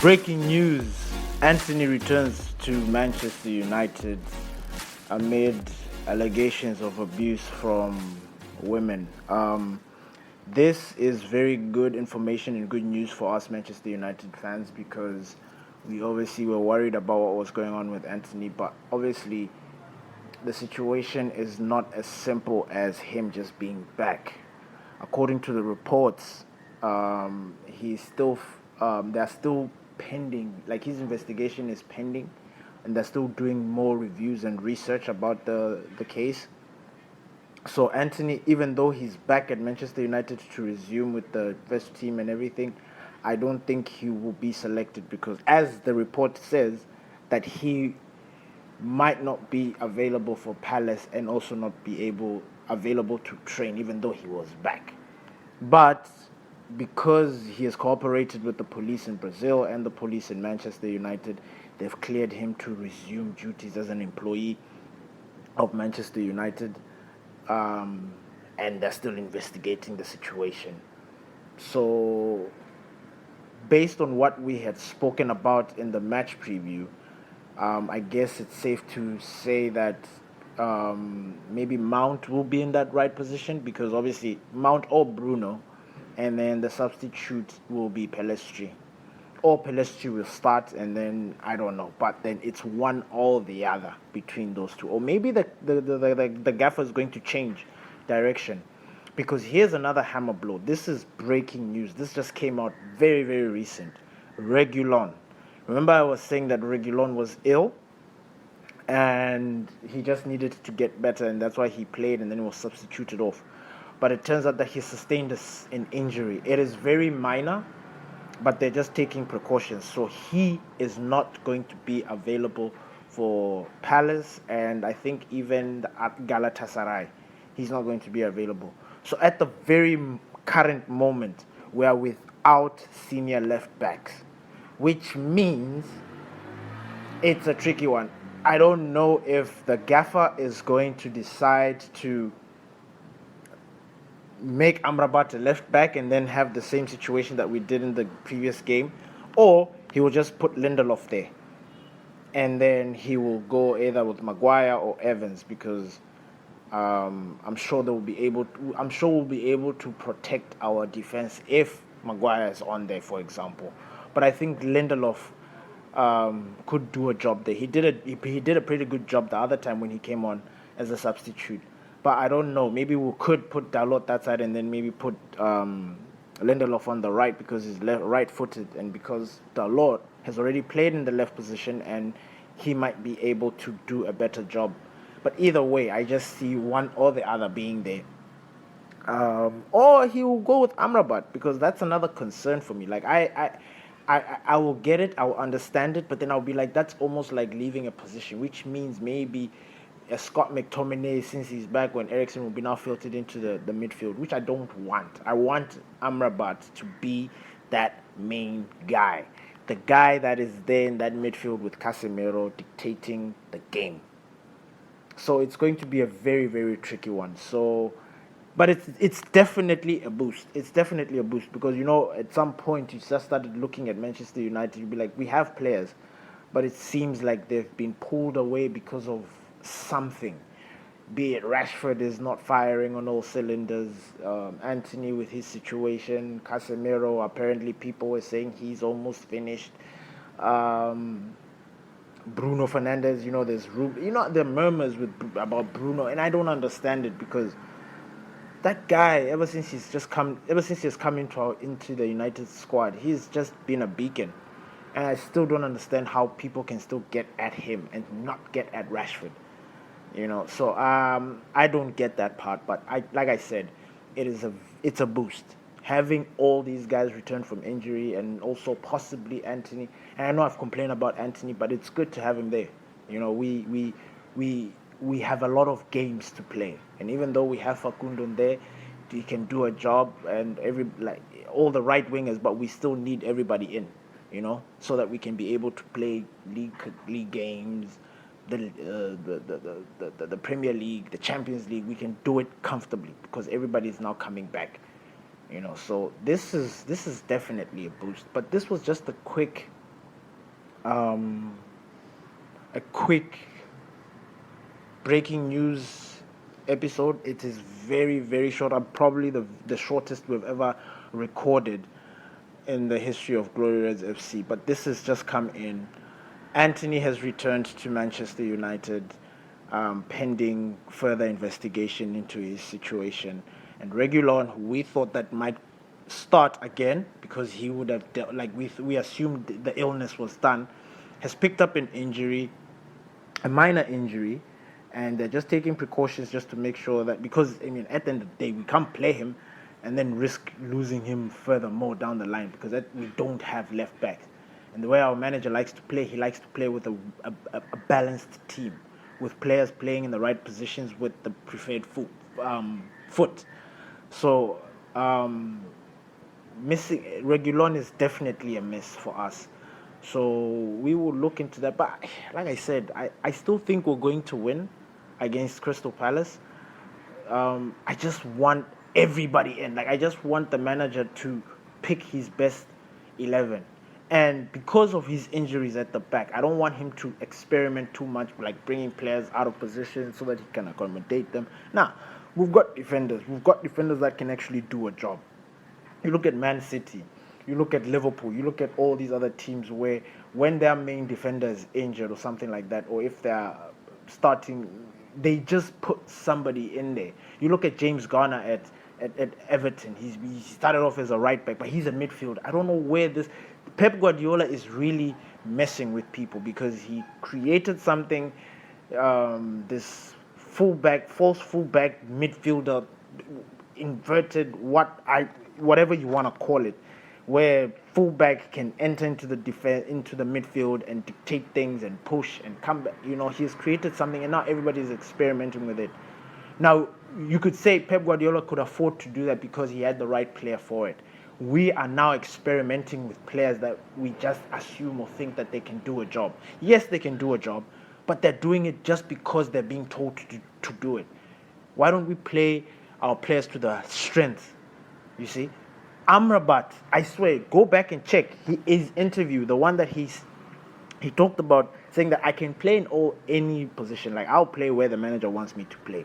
Breaking news: Antony returns to Manchester United amid allegations of abuse from women. This is very good information and good news for us Manchester United fans because we obviously were worried about what was going on with Antony, but obviously the situation is not as simple as him just being back. According to the reports, he's still they're still pending, like his investigation is pending, and they're still doing more reviews and research about the case. So Antony, even though he's back at Manchester United to resume with the first team and everything, I don't think he will be selected because, as the report says, that he might not be available for Palace and also not be available to train, even though he was back. But because he has cooperated with the police in Brazil and the police in Manchester United, they've cleared him to resume duties as an employee of Manchester United, and they're still investigating the situation. So, based on what we had spoken about in the match preview, I guess it's safe to say that maybe Mount will be in that right position because obviously Mount or Bruno, and then the substitute will be Pelestri. Or Pelestri will start, and then I don't know, but then it's one or the other between those two. Or maybe the gaffer is going to change direction. Because here's another hammer blow. This is breaking news. This just came out very, very recent. Regulon. Remember I was saying that Regulon was ill and he just needed to get better, and that's why he played and then he was substituted off. But it turns out that he sustained an injury. It is very minor, but they're just taking precautions. So he is not going to be available for Palace, and I think even at Galatasaray, he's not going to be available. So at the very current moment, we are without senior left backs, which means it's a tricky one. I don't know if the gaffer is going to decide to make Amrabat a left back and then have the same situation that we did in the previous game, or he will just put Lindelof there and then he will go either with Maguire or Evans because I'm sure we'll be able to protect our defense if Maguire is on there, for example. But I think Lindelof could do a job there. He did a pretty good job the other time when he came on as a substitute. But I don't know. Maybe we could put Dalot that side and then maybe put Lindelof on the right because he's right-footed, and because Dalot has already played in the left position and he might be able to do a better job. But either way, I just see one or the other being there. Or he will go with Amrabat because that's another concern for me. Like I will get it, I will understand it, but then I'll be like, that's almost like leaving a position, which means maybe a Scott McTominay, since he's back, when Eriksen will be now filtered into the midfield, which I don't want. I want Amrabat to be that main guy, the guy that is there in that midfield with Casemiro dictating the game. So it's going to be a very, very tricky one. So, but it's definitely a boost. It's definitely a boost because, at some point you just started looking at Manchester United. You'd be like, we have players, but it seems like they've been pulled away because of something. Be it Rashford is not firing on all cylinders, Antony with his situation, Casemiro, apparently people were saying he's almost finished. Bruno Fernandes, there's room. The murmurs about Bruno, and I don't understand it because that guy, ever since he's come into the United squad, he's just been a beacon, and I still don't understand how people can still get at him and not get at Rashford. So I don't get that part, but like I said, it's a boost having all these guys return from injury, and also possibly Antony. And I know I've complained about Antony, but it's good to have him there. We have a lot of games to play, and even though we have Facundo there, he can do a job, and all the right wingers, but we still need everybody in, so that we can be able to play league games, the Premier League, the Champions League. We can do it comfortably because everybody is now coming back. So this is definitely a boost. But this was just a quick a quick breaking news episode. It is very, very short. Probably the shortest we've ever recorded in the history of Glory Reds FC. But this has just come in. Antony has returned to Manchester United, pending further investigation into his situation. And Reguilon, who we thought that might start again because he would have we assumed the illness was done, has picked up an injury, a minor injury, and they're just taking precautions just to make sure that, because I mean at the end of the day we can't play him and then risk losing him furthermore down the line, because we don't have left backs. And the way our manager likes to play, he likes to play with a balanced team, with players playing in the right positions with the preferred foot. So missing Reguilon is definitely a miss for us. So we will look into that. But like I said, I still think we're going to win against Crystal Palace. I just want everybody in. I just want the manager to pick his best 11. And because of his injuries at the back, I don't want him to experiment too much, like bringing players out of position so that he can accommodate them. Now, we've got defenders. We've got defenders that can actually do a job. You look at Man City, you look at Liverpool, you look at all these other teams where when their main defender is injured or something like that, or if they're starting, they just put somebody in there. You look at James Garner at Everton. He started off as a right back, but he's a midfielder. I don't know where this Pep Guardiola is really messing with people, because he created something, this false fullback midfielder, inverted whatever you want to call it, where fullback can enter into the midfield and dictate things and push and come back. He's created something, and now everybody's experimenting with it. Now, you could say Pep Guardiola could afford to do that because he had the right player for it. We are now experimenting with players that we just assume or think that they can do a job. Yes, they can do a job, but they're doing it just because they're being told to do it. Why don't we play our players to their strengths? You see? Amrabat, I swear, go back and check his interview, the one that he talked about, saying that I can play in any position. I'll play where the manager wants me to play.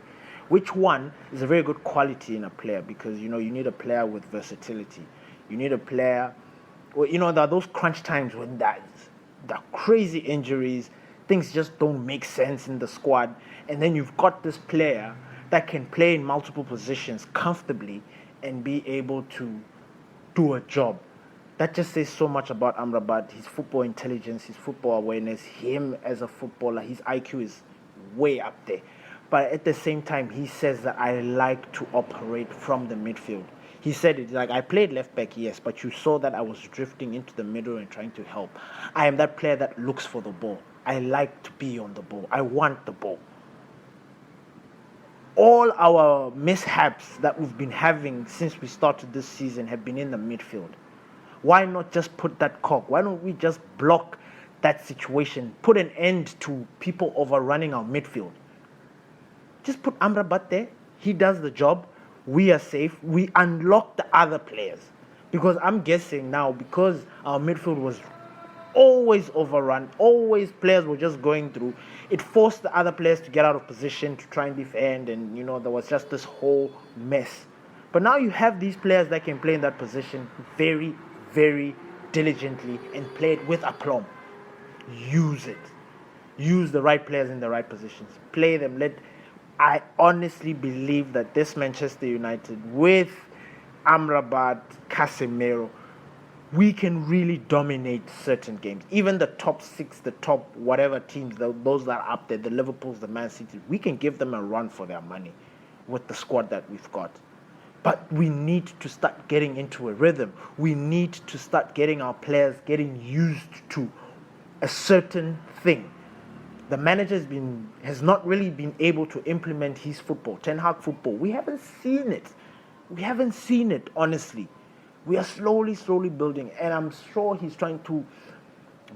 Which one is a very good quality in a player, because you need a player with versatility. You need a player, there are those crunch times when the crazy injuries, things just don't make sense in the squad, and then you've got this player that can play in multiple positions comfortably and be able to do a job. That just says so much about Amrabat, his football intelligence, his football awareness, him as a footballer. His IQ is way up there. But at the same time, he says that I like to operate from the midfield. He said it I played left back, yes, but you saw that I was drifting into the middle and trying to help. I am that player that looks for the ball. I like to be on the ball. I want the ball. All our mishaps that we've been having since we started this season have been in the midfield. Why not just put that cock? Why don't we just block that situation? Put an end to people overrunning our midfield. Just put Amrabat there. He does the job. We are safe. We unlock the other players. Because I'm guessing now, because our midfield was always overrun, always players were just going through, it forced the other players to get out of position to try and defend, and there was just this whole mess. But now you have these players that can play in that position very, very diligently and play it with aplomb. Use it. Use the right players in the right positions. Play them. I honestly believe that this Manchester United, with Amrabat, Casemiro, we can really dominate certain games. Even the top 6, the top whatever teams, those that are up there, the Liverpools, the Man City, we can give them a run for their money with the squad that we've got. But we need to start getting into a rhythm. We need to start getting our players getting used to a certain thing. The manager has not really been able to implement his football, Ten Hag football. We haven't seen it, honestly. We are slowly building, and I'm sure he's trying to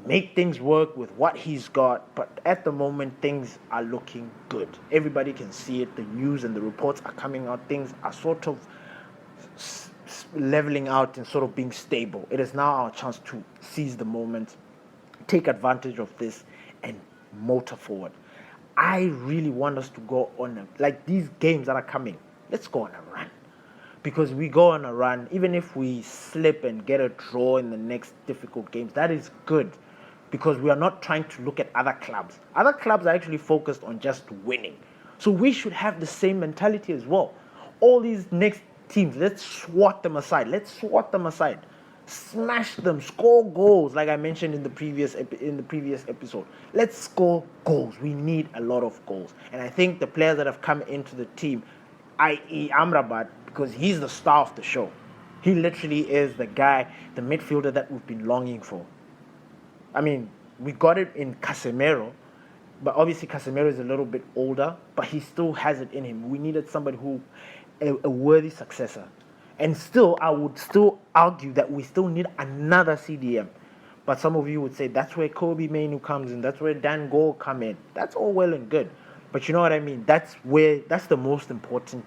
make things work with what he's got, but at the moment, things are looking good. Everybody can see it. The news and the reports are coming out. Things are sort of leveling out and sort of being stable. It is now our chance to seize the moment, take advantage of this and motor forward. I really want us to go on like these games that are coming. Let's go on a run. Because we go on a run, even if we slip and get a draw in the next difficult games, that is good. Because we are not trying to look at other clubs. Other clubs are actually focused on just winning. So we should have the same mentality as well. All these next teams, let's swat them aside. Smash them, score goals, like I mentioned in the previous episode. Let's score goals. We need a lot of goals. And I think the players that have come into the team, i.e. Amrabat, because he's the star of the show. He literally is the guy, the midfielder that we've been longing for. I mean, we got it in Casemiro, but obviously Casemiro is a little bit older, but he still has it in him. We needed somebody who, a worthy successor. And still, I would still argue that we still need another CDM. But some of you would say that's where Kobe Mainu comes in, that's where Dan Gore come in. That's all well and good. But you know what I mean? That's the most important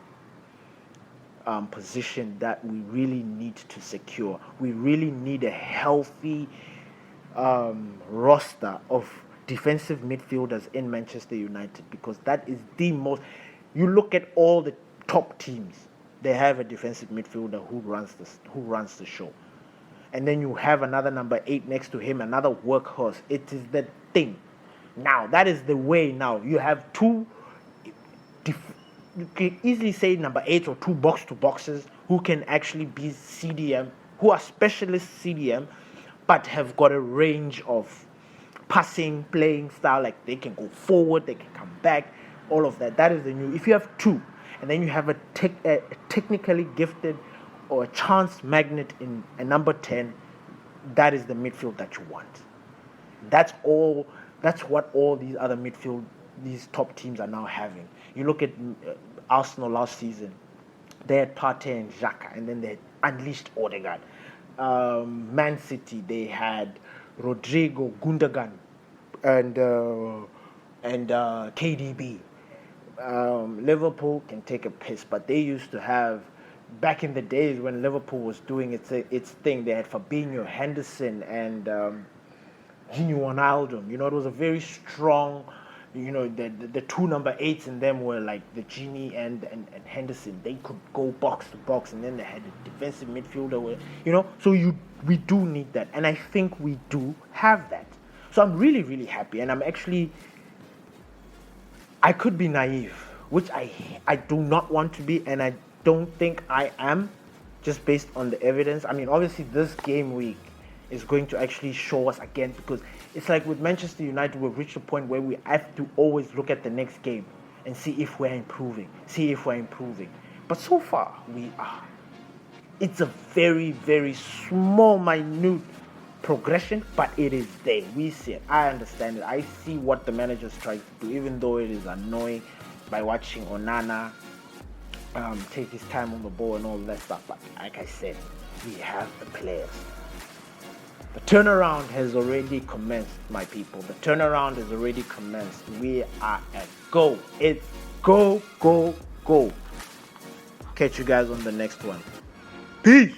position that we really need to secure. We really need a healthy roster of defensive midfielders in Manchester United, because that is the most. You look at all the top teams, they have a defensive midfielder who runs the show, and then you have another number 8 next to him, another workhorse. It is the thing. Now that is the way. Now you have two. You can easily say number 8 or 2 box-to-boxes who can actually be CDM, who are specialist CDM, but have got a range of passing, playing style. Like they can go forward, they can come back, all of that. That is the new. If you have 2, and then you have a technically gifted or a chance magnet in a number 10, that is the midfield that you want. That's all. That's what all these other these top teams are now having. You look at Arsenal last season, they had Partey and Xhaka, and then they unleashed Odegaard. Man City, they had Rodrigo, Gundogan, and KDB. Liverpool can take a piss, but they used to have, back in the days when Liverpool was doing its thing, they had Fabinho, Henderson, and Gini Wijnaldum. You know, it was a very strong. You know, the 2 number 8s in them were like the Gini and Henderson. They could go box to box, and then they had a defensive midfielder where, you know, so we do need that, and I think we do have that. So I'm really, really happy, and I could be naive, which I do not want to be, and I don't think I am, just based on the evidence. I mean, obviously this game week is going to actually show us again, because it's like with Manchester United, we've reached a point where we have to always look at the next game and see if we're improving. But so far, we are. It's a very, very small, minute progression, but it is there. We see it. I understand it. I see what the manager's trying to do, even though it is annoying by watching Onana take his time on the ball and all that stuff. But like I said, we have the players. The turnaround has already commenced, my people. The turnaround has already commenced. We are at go. It's go, go, go. Catch you guys on the next one. Peace.